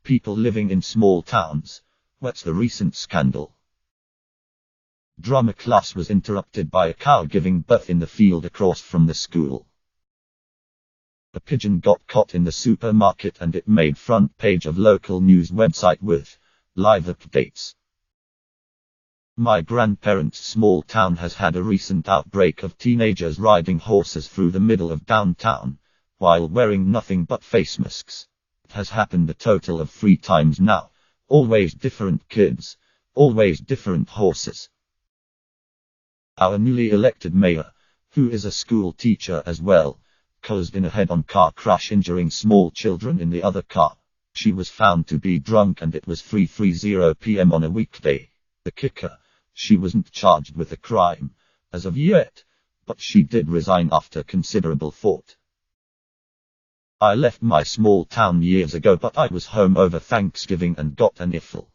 People living in small towns. What's the recent scandal? Drama class was interrupted by a cow giving birth in the field across from the school. A pigeon got caught in the supermarket and it made front page of local news website with live updates. My grandparents' small town has had a recent outbreak of teenagers riding horses through the middle of downtown, while wearing nothing but face masks. It has happened a total of 3 times now. Always different kids, always different horses. Our newly elected mayor, who is a school teacher as well, caused in a head-on car crash injuring small children in the other car. She was found to be drunk and it was 3:30 p.m. on a weekday. The kicker, she wasn't charged with a crime, as of yet, but she did resign after considerable thought. I left my small town years ago, but I was home over Thanksgiving and got an earful.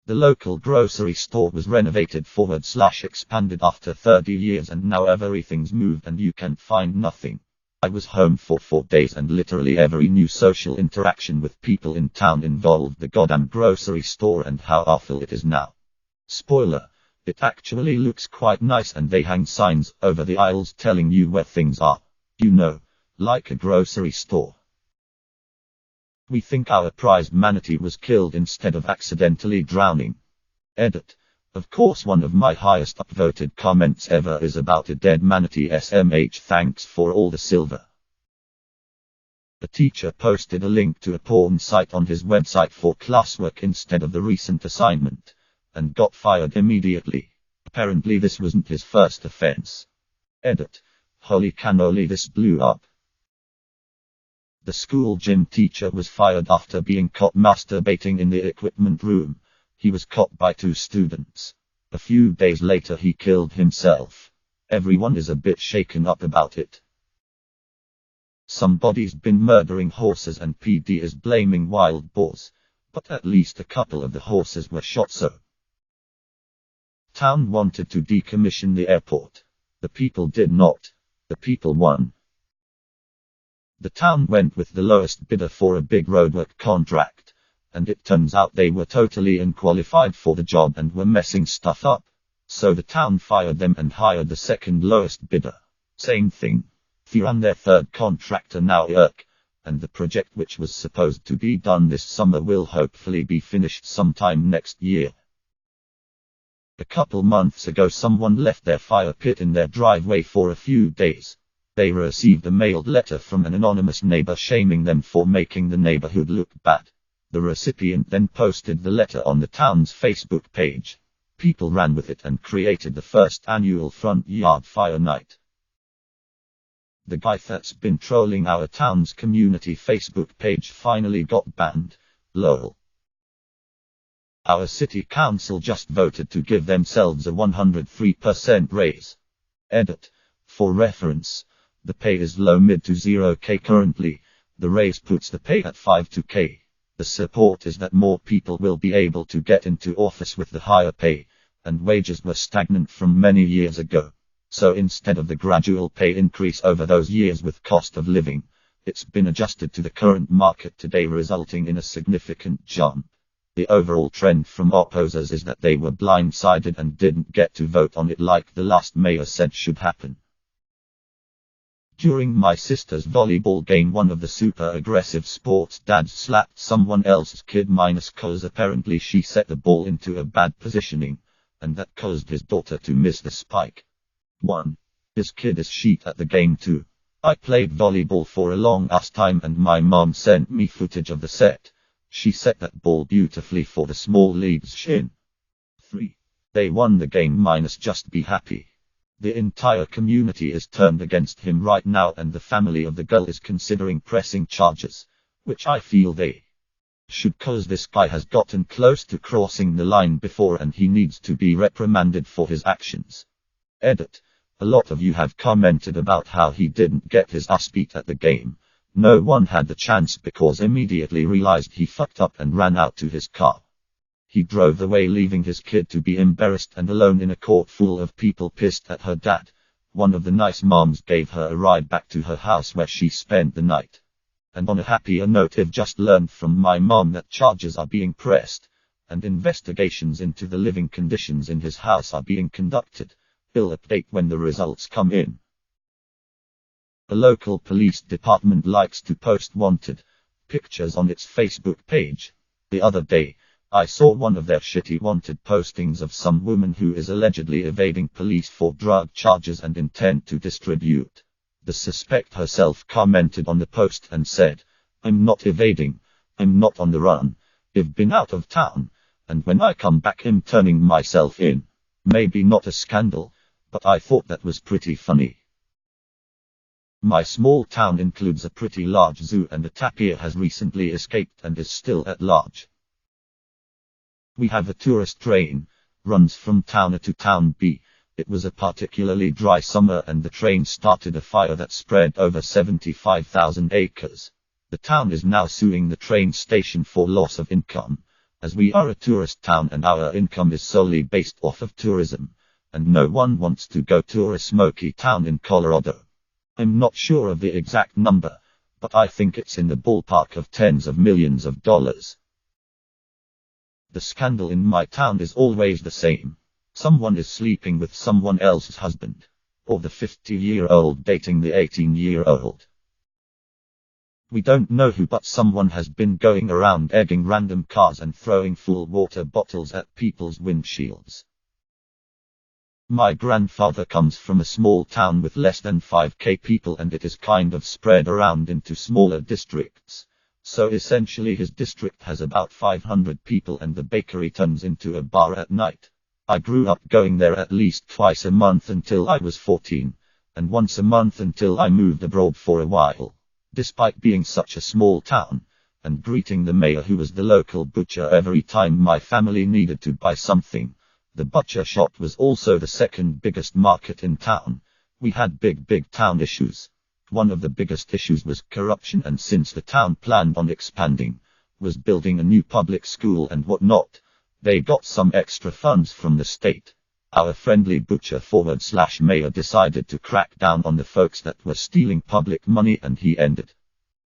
The local grocery store was renovated / expanded after 30 years and now everything's moved and you can find nothing. I was home for 4 days and literally every new social interaction with people in town involved the goddamn grocery store and how awful it is now. Spoiler, it actually looks quite nice and they hang signs over the aisles telling you where things are. You know, like a grocery store. We think our prize manatee was killed instead of accidentally drowning. Edit. Of course one of my highest upvoted comments ever is about a dead manatee SMH. Thanks for all the silver. A teacher posted a link to a porn site on his website for classwork instead of the recent assignment, and got fired immediately. Apparently this wasn't his first offense. Edit. Holy cannoli, this blew up. The school gym teacher was fired after being caught masturbating in the equipment room. He was caught by 2 students. A few days later he killed himself. Everyone is a bit shaken up about it. Somebody's been murdering horses and PD is blaming wild boars, but at least a couple of the horses were shot so. Town wanted to decommission the airport. The people did not. The people won. The town went with the lowest bidder for a big roadwork contract, and it turns out they were totally unqualified for the job and were messing stuff up. So the town fired them and hired the second lowest bidder. Same thing. They ran their third contractor now and the project which was supposed to be done this summer will hopefully be finished sometime next year. A couple months ago someone left their fire pit in their driveway for a few days. They received a mailed letter from an anonymous neighbor shaming them for making the neighborhood look bad. The recipient then posted the letter on the town's Facebook page. People ran with it and created the first annual front yard fire night. The guy that's been trolling our town's community Facebook page finally got banned. Lol. Our city council just voted to give themselves a 103% raise. Edit. For reference, the pay is low mid to 0k currently. The raise puts the pay at 5-2k. The support is that more people will be able to get into office with the higher pay, and wages were stagnant from many years ago. So instead of the gradual pay increase over those years with cost of living, it's been adjusted to the current market today, resulting in a significant jump. The overall trend from opposers is that they were blindsided and didn't get to vote on it like the last mayor said should happen. During my sister's volleyball game, one of the super aggressive sports dads slapped someone else's kid cause apparently she set the ball into a bad positioning, and that caused his daughter to miss the spike. 1. His kid is shit at the game too. I played volleyball for a long ass time and my mom sent me footage of the set. She set that ball beautifully for the small league's shin. 3. They won the game just be happy. The entire community is turned against him right now and the family of the girl is considering pressing charges, which I feel they should, cause this guy has gotten close to crossing the line before and he needs to be reprimanded for his actions. Edit. A lot of you have commented about how he didn't get his ass beat at the game. No one had the chance because immediately realized he fucked up and ran out to his car. He drove away leaving his kid to be embarrassed and alone in a court full of people pissed at her dad. One of the nice moms gave her a ride back to her house where she spent the night. And on a happier note, I've just learned from my mom that charges are being pressed, and investigations into the living conditions in his house are being conducted. I'll update when the results come in. A local police department likes to post wanted pictures on its Facebook page. The other day, I saw one of their shitty wanted postings of some woman who is allegedly evading police for drug charges and intend to distribute. The suspect herself commented on the post and said, "I'm not evading, I'm not on the run, I've been out of town, and when I come back I'm turning myself in." Maybe not a scandal, but I thought that was pretty funny. My small town includes a pretty large zoo, and the tapir has recently escaped and is still at large. We have a tourist train, runs from town A to town B. It was a particularly dry summer and the train started a fire that spread over 75,000 acres. The town is now suing the train station for loss of income, as we are a tourist town and our income is solely based off of tourism, and no one wants to go to a smoky town in Colorado. I'm not sure of the exact number, but I think it's in the ballpark of tens of millions of dollars. The scandal in my town is always the same. Someone is sleeping with someone else's husband, or the 50-year-old dating the 18-year-old. We don't know who, but someone has been going around egging random cars and throwing full water bottles at people's windshields. My grandfather comes from a small town with less than 5,000 people, and it is kind of spread around into smaller districts. So essentially his district has about 500 people and the bakery turns into a bar at night. I grew up going there at least twice a month until I was 14, and once a month until I moved abroad for a while. Despite being such a small town, and greeting the mayor who was the local butcher every time my family needed to buy something, the butcher shop was also the second biggest market in town. We had big town issues. One of the biggest issues was corruption, and since the town planned on expanding, was building a new public school and whatnot, they got some extra funds from the state. Our friendly butcher /mayor decided to crack down on the folks that were stealing public money, and he ended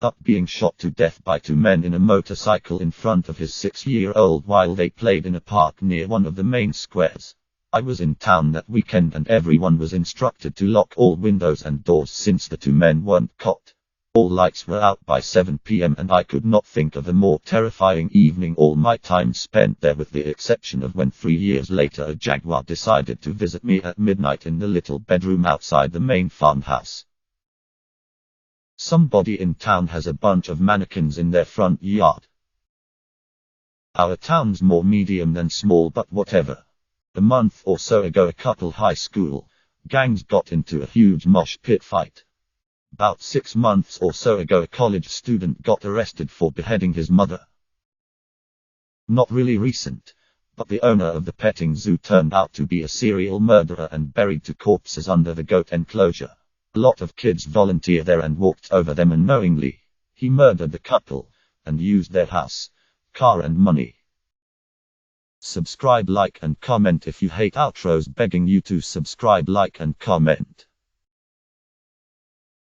up being shot to death by two men in a motorcycle in front of his 6-year-old while they played in a park near one of the main squares. I was in town that weekend and everyone was instructed to lock all windows and doors since the two men weren't caught. All lights were out by 7 p.m. and I could not think of a more terrifying evening. All my time spent there, with the exception of when 3 years later a jaguar decided to visit me at midnight in the little bedroom outside the main farmhouse. Somebody in town has a bunch of mannequins in their front yard. Our town's more medium than small, but whatever. A month or so ago a couple high school gangs got into a huge mosh pit fight. About 6 months or so ago a college student got arrested for beheading his mother. Not really recent, but the owner of the petting zoo turned out to be a serial murderer and buried 2 corpses under the goat enclosure. A lot of kids volunteered there and walked over them unknowingly. He murdered the couple, and used their house, car and money. Subscribe, like and comment if you hate outros. Begging you to subscribe, like and comment.